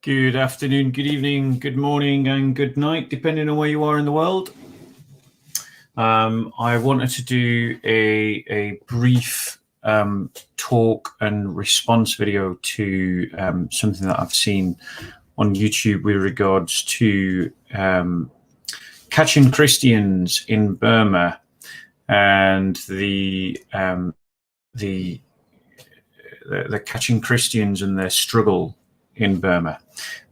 Good afternoon, good evening, good morning, and good night, depending on where you are in the world. I wanted to do a brief talk and response video to something that I've seen on YouTube with regards to Kachin Christians in Burma and the Kachin Christians and their struggle in Burma.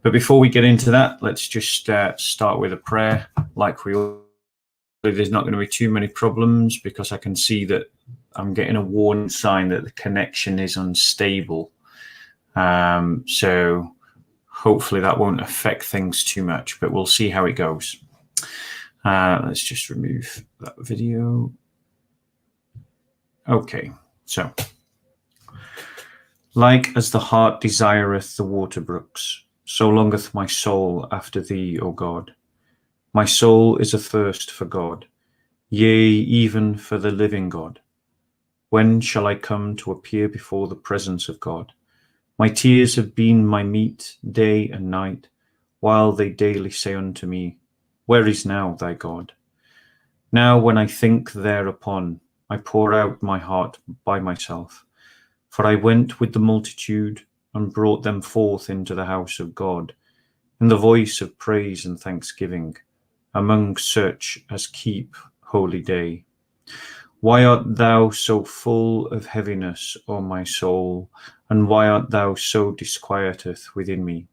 But before we get into that, let's just start with a prayer. Like we all, there's not going to be too many problems because I can see that I'm getting a warning sign that the connection is unstable. So hopefully that won't affect things too much, but we'll see how it goes. Let's just remove that video. Okay, so. Like as the heart desireth the water brooks, so longeth my soul after thee, O God. My soul is athirst for God, yea, even for the living God. When shall I come to appear before the presence of God? My tears have been my meat day and night, while they daily say unto me, Where is now thy God? Now when I think thereupon, I pour out my heart by myself. For I went with the multitude and brought them forth into the house of God, in the voice of praise and thanksgiving, among such as keep holy day. Why art thou so full of heaviness, O my soul, and why art thou so disquieted within me?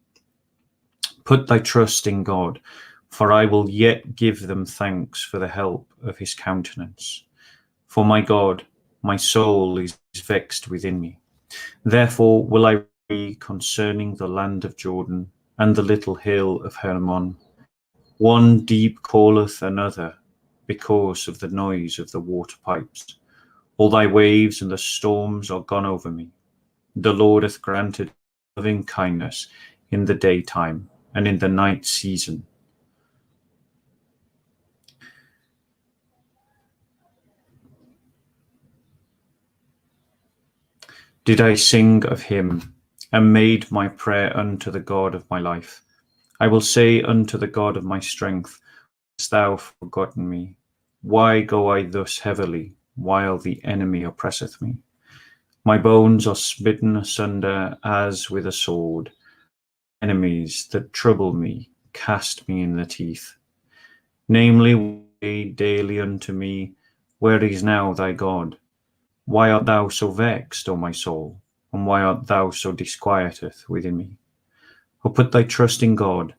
Put thy trust in God, for I will yet give them thanks for the help of his countenance. For my God, my soul is vexed within me. Therefore will I read concerning the land of Jordan and the little hill of Hermon. One deep calleth another because of the noise of the water pipes. All thy waves and the storms are gone over me. The Lord hath granted loving kindness in the daytime and in the night season. Did I sing of him, and made my prayer unto the God of my life. I will say unto the God of my strength, Hast thou forgotten me? Why go I thus heavily, while the enemy oppresseth me? My bones are smitten asunder as with a sword. Enemies that trouble me cast me in the teeth. Namely, say daily unto me, Where is now thy God? Why art thou so vexed, O my soul, and why art thou so disquieted within me? O put thy trust in God,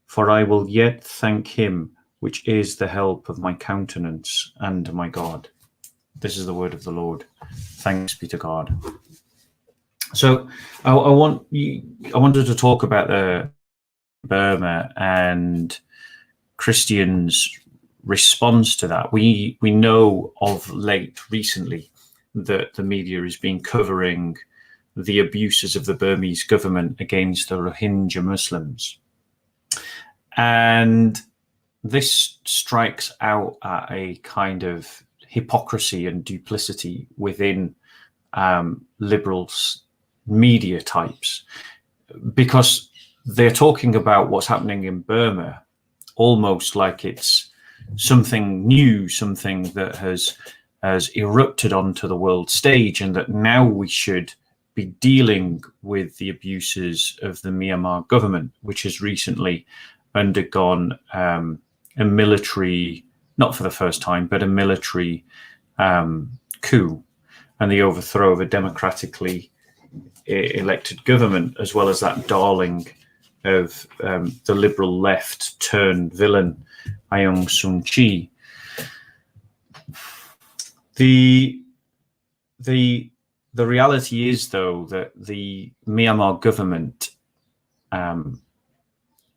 for I will yet thank him, which is the help of my countenance and my God. This is the word of the Lord. Thanks be to God. So I wanted to talk about Burma and Christians' response to that. We know of late recently that the media has been covering the abuses of the Burmese government against the Rohingya Muslims. And this strikes out at a kind of hypocrisy and duplicity within liberal media types, because they're talking about what's happening in Burma almost like it's something new, something that has erupted onto the world stage, and that now we should be dealing with the abuses of the Myammar government, which has recently undergone military, not for the first time, but a military coup and the overthrow of a democratically elected government, as well as that darling of the liberal left turned villain, Aung San Suu Kyi. The reality is, though, that the Myanmar government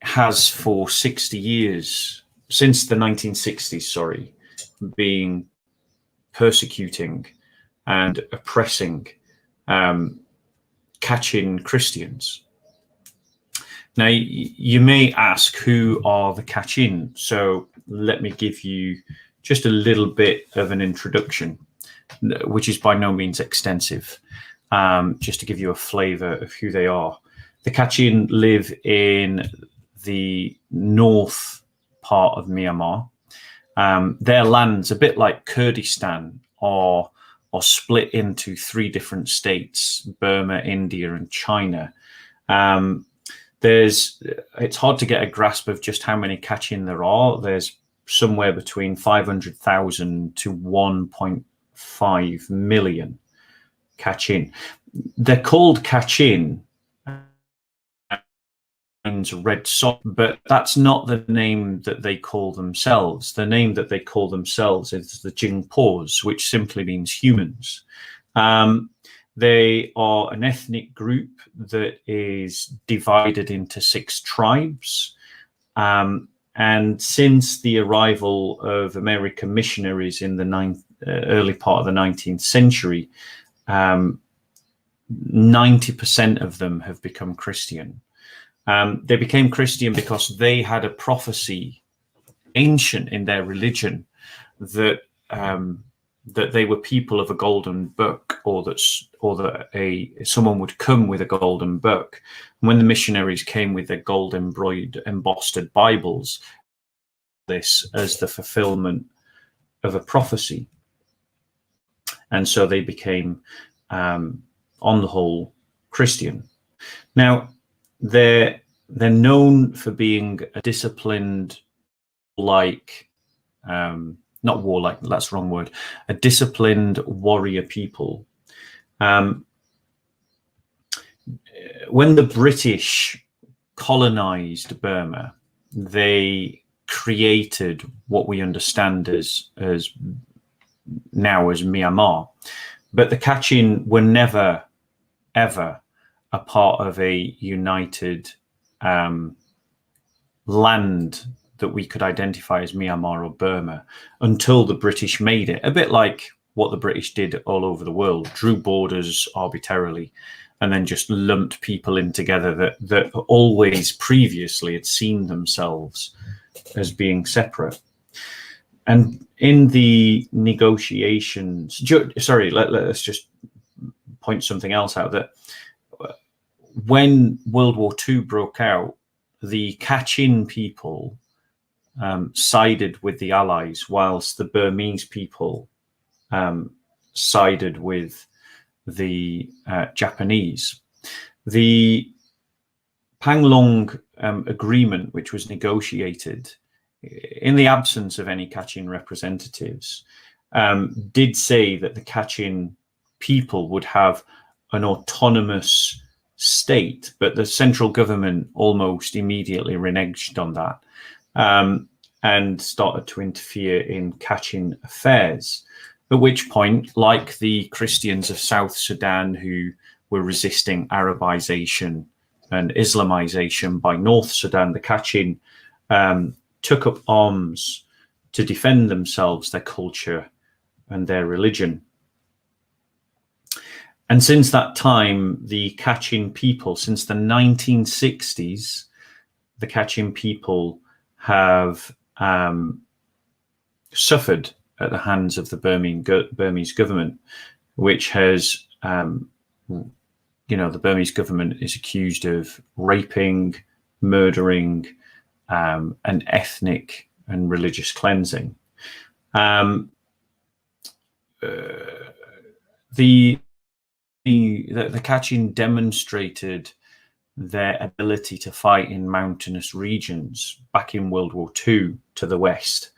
has for 60 years, since the 1960s, sorry, been persecuting and oppressing Kachin Christians. Now, you may ask, who are the Kachin? So let me give you just a little bit of an introduction, which is by no means extensive, just to give you a flavor of who they are. The Kachin live in the north part of Myanmar. Their lands, a bit like Kurdistan, are split into 3 different states: Burma, India, and China. It's hard to get a grasp of just how many Kachin there are. There's somewhere between 500,000 to 1.5 million Kachin. They're called Kachin, means red sock, but that's not the name that they call themselves. The name that they call themselves is the Jingpos, which simply means humans. They are an ethnic group that is divided into 6 tribes. And since the arrival of American missionaries in the early part of the 19th century, 90% of them have become Christian. They became Christian because they had a prophecy, ancient in their religion, that they were people of a golden book, or that someone would come with a golden book. And when the missionaries came with their gold embossed Bibles, this as the fulfillment of a prophecy, and so they became, on the whole, Christian. Now, they're known for being a disciplined, not warlike, that's the wrong word, a disciplined warrior people. When the British colonized Burma, they created what we understand as Myammar. But the Kachin were never, ever a part of a united land that we could identify as Myanmar or Burma until the British made it. A bit like what the British did all over the world, drew borders arbitrarily and then just lumped people in together that always previously had seen themselves as being separate. And in the negotiations, let's just point something else out, that when World War II broke out, the Kachin people sided with the Allies, whilst the Burmese people sided with the Japanese. The Panglong agreement, which was negotiated in the absence of any Kachin representatives, did say that the Kachin people would have an autonomous state, but the central government almost immediately reneged on that and started to interfere in Kachin affairs. At which point, like the Christians of South Sudan who were resisting Arabization and Islamization by North Sudan, the Kachin took up arms to defend themselves, their culture, and their religion. And since that time, the Kachin people, since the 1960s, the Kachin people have suffered at the hands of the Burmese government, which has, the Burmese government is accused of raping, murdering, and ethnic and religious cleansing. The Kachin demonstrated their ability to fight in mountainous regions back in World War II to the west.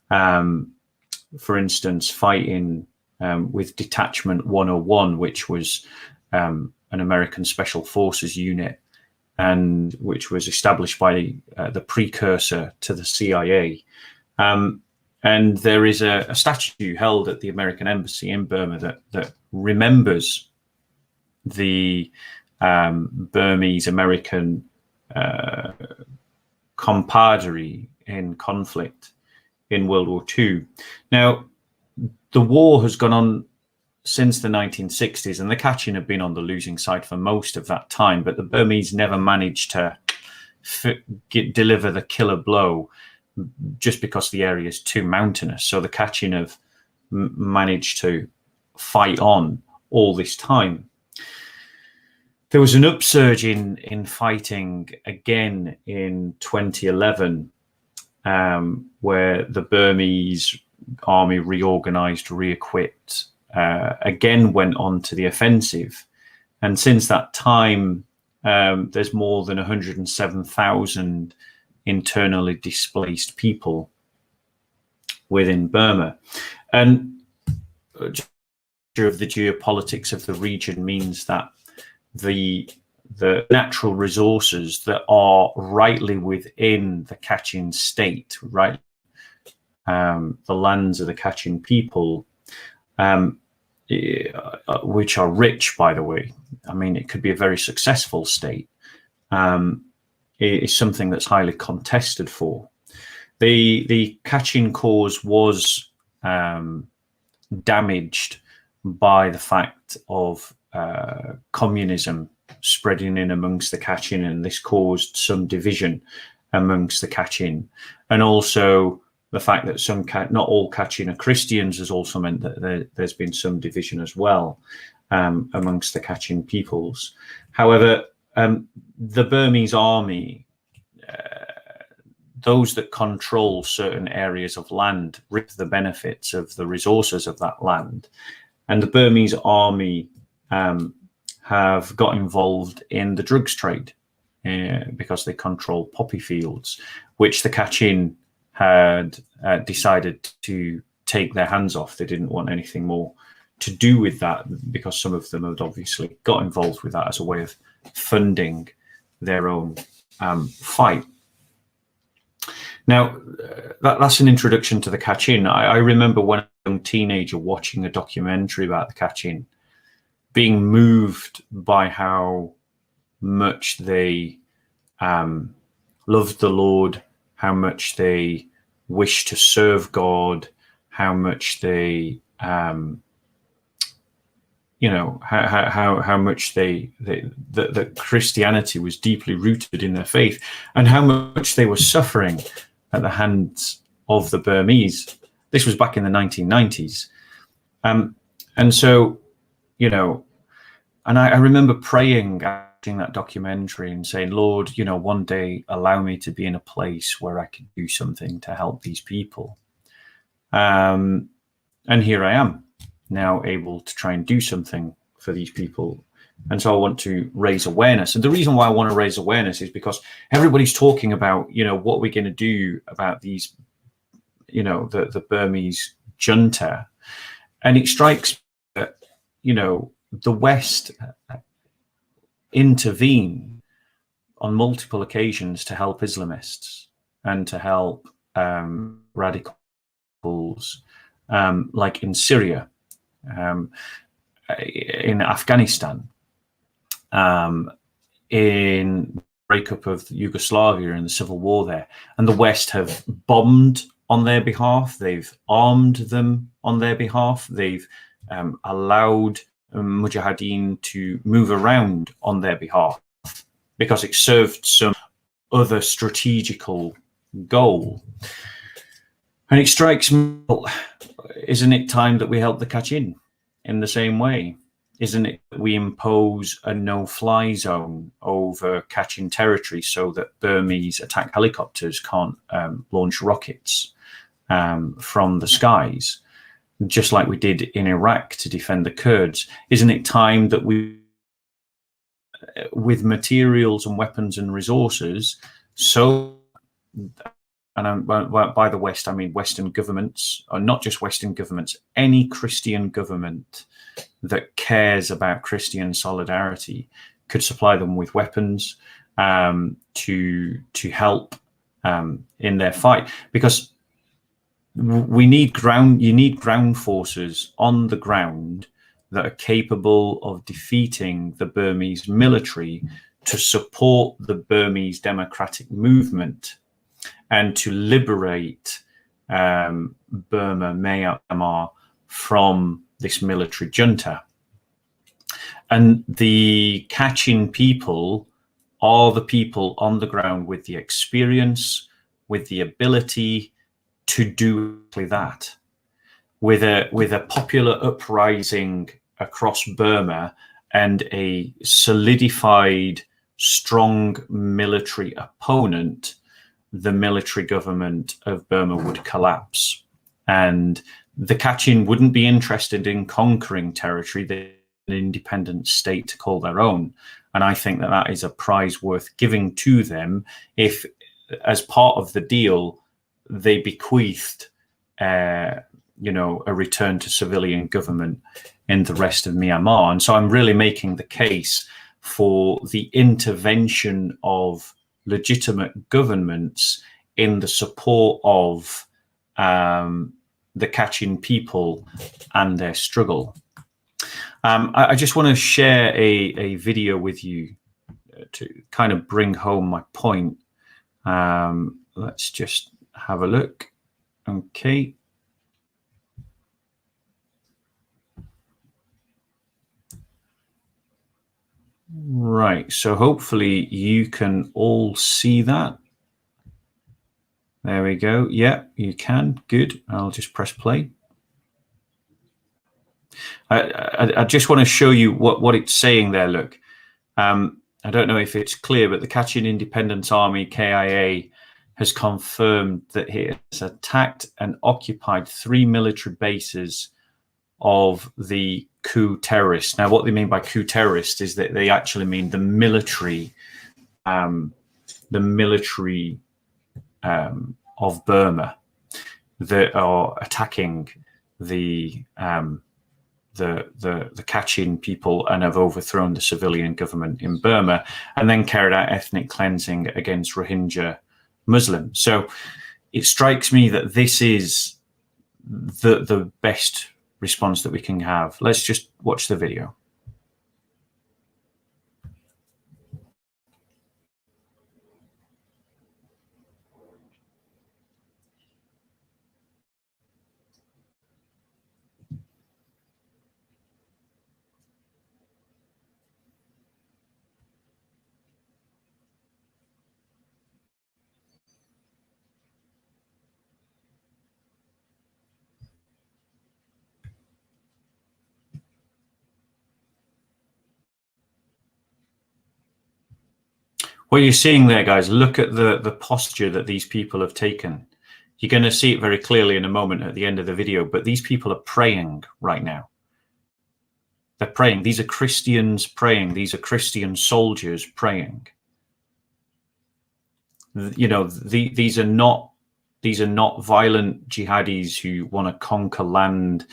For instance, fighting with Detachment 101, which was an American Special Forces unit, and which was established by the precursor to the CIA. And there is a statue held at the American Embassy in Burma that remembers the Burmese American compadre in conflict in World War II. Now, the war has gone on since the 1960s, and the Kachin have been on the losing side for most of that time, but the Burmese never managed to deliver the killer blow, just because the area is too mountainous. So the Kachin have managed to fight on all this time. There was an upsurge in fighting again in 2011, where the Burmese army reorganized, re-equipped, again went on to the offensive. And since that time, there's more than 107,000 internally displaced people within Burma. And of the geopolitics of the region means that the natural resources that are rightly within the Kachin state, right, the lands of the Kachin people, which are rich, by the way. I mean, it could be a very successful state. Is something that's highly contested for. The Kachin cause was damaged by the fact of communism spreading in amongst the Kachin, and this caused some division amongst the Kachin. And also the fact that not all Kachin are Christians has also meant that there's been some division as well amongst the Kachin peoples. However, the Burmese army, those that control certain areas of land, reap the benefits of the resources of that land. And the Burmese army have got involved in the drugs trade because they control poppy fields, which the Kachin had decided to take their hands off. They didn't want anything more to do with that, because some of them had obviously got involved with that as a way of funding their own fight. Now, that's an introduction to the Kachin. I remember when I was a young teenager watching a documentary about the Kachin, being moved by how much they loved the Lord, how much they wished to serve God, how much they how much that Christianity was deeply rooted in their faith, and how much they were suffering at the hands of the Burmese. This was back in the 1990s. And so, and I remember praying watching that documentary and saying, Lord, one day allow me to be in a place where I can do something to help these people. And here I am, now able to try and do something for these people. And so I want to raise awareness. And the reason why I want to raise awareness is because everybody's talking about, what we're going to do about these, the Burmese junta. And it strikes me that, the West intervene on multiple occasions to help Islamists and to help radicals, like in Syria, in Afghanistan, in breakup of Yugoslavia and the civil war there. And the West have bombed on their behalf. They've armed them on their behalf. They've allowed Mujahideen to move around on their behalf because it served some other strategical goal. And it strikes me, isn't it time that we help the Kachin in the same way? Isn't it that we impose a no-fly zone over Kachin territory so that Burmese attack helicopters can't launch rockets from the skies, just like we did in Iraq to defend the Kurds? Isn't it time that we with materials and weapons and resources. So, and by the West, I mean Western governments, or not just Western governments, any Christian government that cares about Christian solidarity could supply them with weapons to help in their fight, because we need you need ground forces on the ground that are capable of defeating the Burmese military to support the Burmese democratic movement and to liberate Burma, Myammar, from this military junta. And the Kachin people are the people on the ground with the experience, with the ability to do exactly that. With a popular uprising across Burma and a solidified, strong military opponent, the military government of Burma would collapse. And the Kachin wouldn't be interested in conquering territory. They're an independent state to call their own. And I think that that is a prize worth giving to them if, as part of the deal, they bequeathed a return to civilian government in the rest of Myanmar. And so I'm really making the case for the intervention of legitimate governments in the support of the Kachin people and their struggle. I just want to share a video with you to kind of bring home my point. Let's just have a look. Okay. Right, so hopefully you can all see that. There we go. Yeah, you can. Good. I'll just press play. I just want to show you what it's saying there. Look, I don't know if it's clear, but the Kachin Independence Army, KIA, has confirmed that it has attacked and occupied 3 military bases of the coup terrorists. Now, what they mean by coup terrorists is that they actually mean the military of Burma that are attacking the Kachin people and have overthrown the civilian government in Burma, and then carried out ethnic cleansing against Rohingya Muslims. So it strikes me that this is the best response that we can have. Let's just watch the video. What you're seeing there, guys, look at the posture that these people have taken. You're going to see it very clearly in a moment at the end of the video, but these people are praying right now. They're praying. These are Christians praying. These are Christian soldiers praying. You know, these are not violent jihadis who want to conquer land.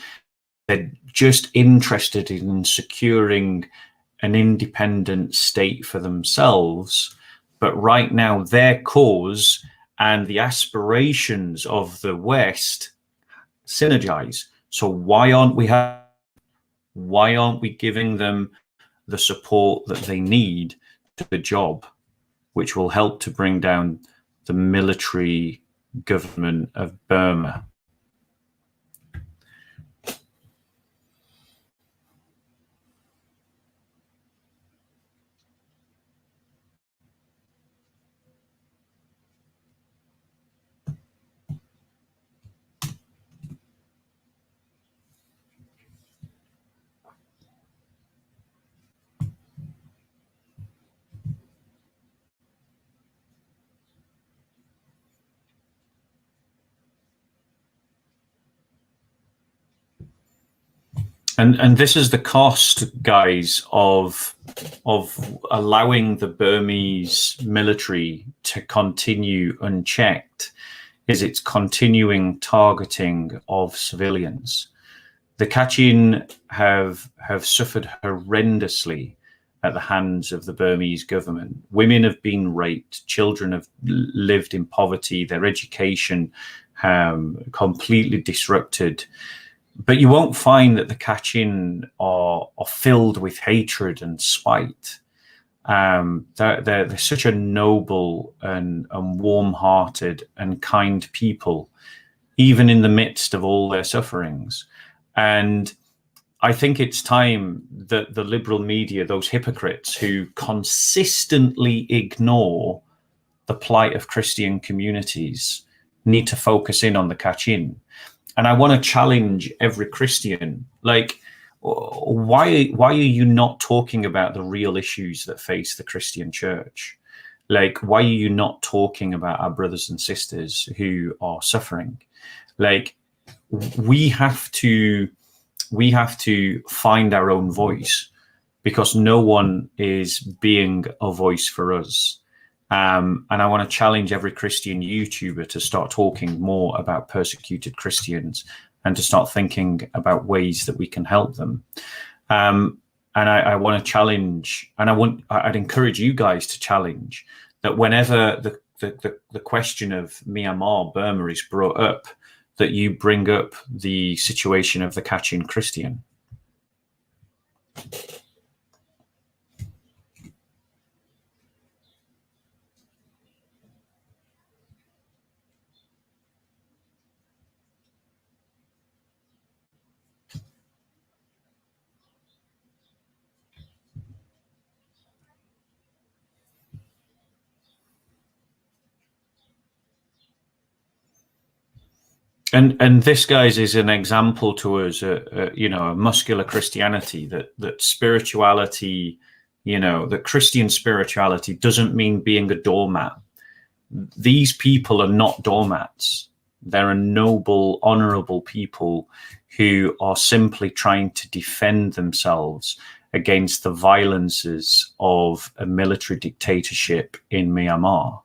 They're just interested in securing an independent state for themselves. But right now, their cause and the aspirations of the West synergize. So why aren't we giving them the support that they need to the job, which will help to bring down the military government of Burma? And this is the cost, guys, of allowing the Burmese military to continue unchecked, is its continuing targeting of civilians. The Kachin have suffered horrendously at the hands of the Burmese government. Women have been raped, children have lived in poverty, their education completely disrupted. But you won't find that the Kachin are filled with hatred and spite. They're such a noble and warm-hearted and kind people, even in the midst of all their sufferings. And I think it's time that the liberal media, those hypocrites who consistently ignore the plight of Christian communities, need to focus in on the Kachin. And I want to challenge every Christian, like, why are you not talking about the real issues that face the Christian church? Like, why are you not talking about our brothers and sisters who are suffering? Like, we have to find our own voice, because no one is being a voice for us. And I want to challenge every Christian YouTuber to start talking more about persecuted Christians and to start thinking about ways that we can help them. And I want to challenge, and I'd encourage you guys to challenge that whenever the question of Myanmar, Burma is brought up, that you bring up the situation of the Kachin Christian. And this, guys, is an example to us, a muscular Christianity, that spirituality, that Christian spirituality doesn't mean being a doormat. These people are not doormats. They're a noble, honorable people who are simply trying to defend themselves against the violences of a military dictatorship in Myanmar.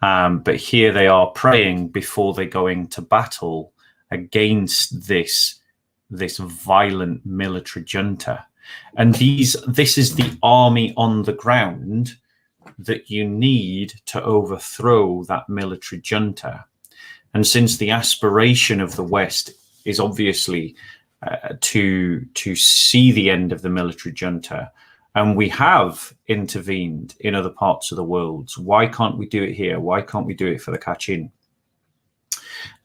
But here they are praying before they go into battle against this violent military junta. And this is the army on the ground that you need to overthrow that military junta. And since the aspiration of the West is obviously to see the end of the military junta, and we have intervened in other parts of the world, so why can't we do it here? Why can't we do it for the Kachin?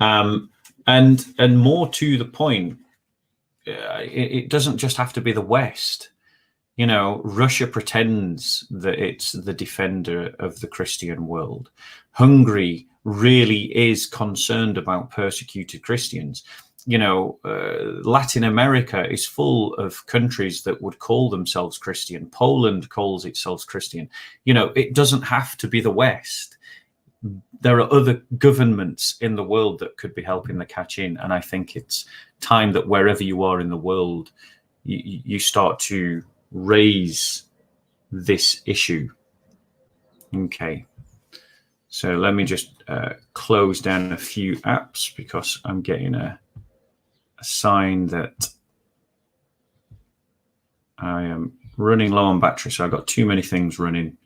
And more to the point, it doesn't just have to be the West. Russia pretends that it's the defender of the Christian world. Hungary really is concerned about persecuted Christians. Latin America is full of countries that would call themselves Christian. Poland calls itself Christian. It doesn't have to be the West. There are other governments in the world that could be helping the Kachin. And I think it's time that wherever you are in the world, you start to raise this issue. Okay. So let me just close down a few apps, because I'm getting a sign that I am running low on battery. So I've got too many things running.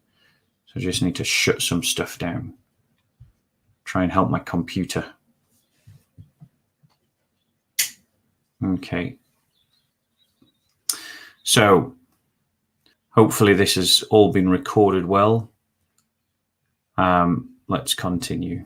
So I just need to shut some stuff down. Try and help my computer. Okay. So hopefully this has all been recorded well. Let's continue.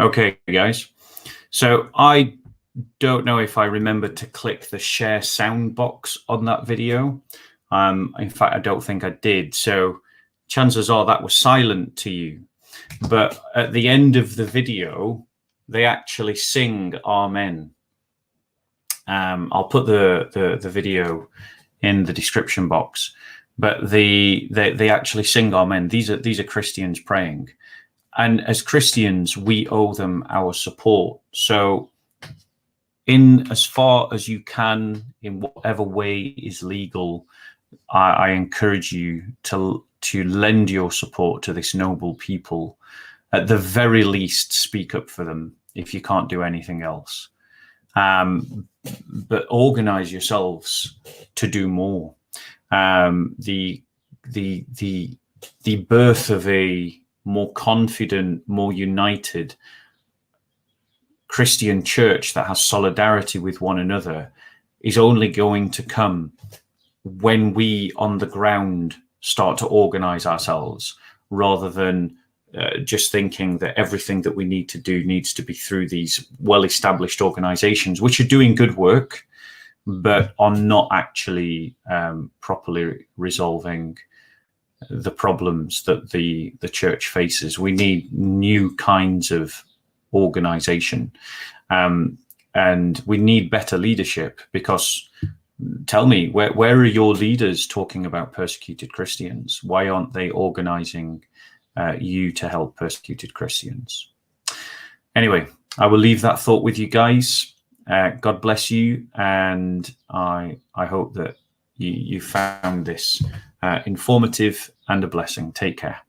Okay, guys. So I don't know if I remembered to click the share sound box on that video. In fact, I don't think I did. So chances are that was silent to you. But at the end of the video, they actually sing Amen. I'll put the video in the description box. But they actually sing Amen. These are Christians praying. And as Christians, we owe them our support. So in as far as you can, in whatever way is legal, I encourage you to lend your support to this noble people. At the very least, speak up for them if you can't do anything else. But organize yourselves to do more. The birth of a more confident, more united Christian church that has solidarity with one another is only going to come when we on the ground start to organize ourselves, rather than just thinking that everything that we need to do needs to be through these well-established organizations, which are doing good work, but are not actually properly resolving the problems that the church faces. We need new kinds of organization, and we need better leadership, because tell me, where are your leaders talking about persecuted Christians? Why aren't they organizing you to help persecuted Christians? Anyway, I will leave that thought with you guys. God bless you, and I hope that you found this informative and a blessing. Take care.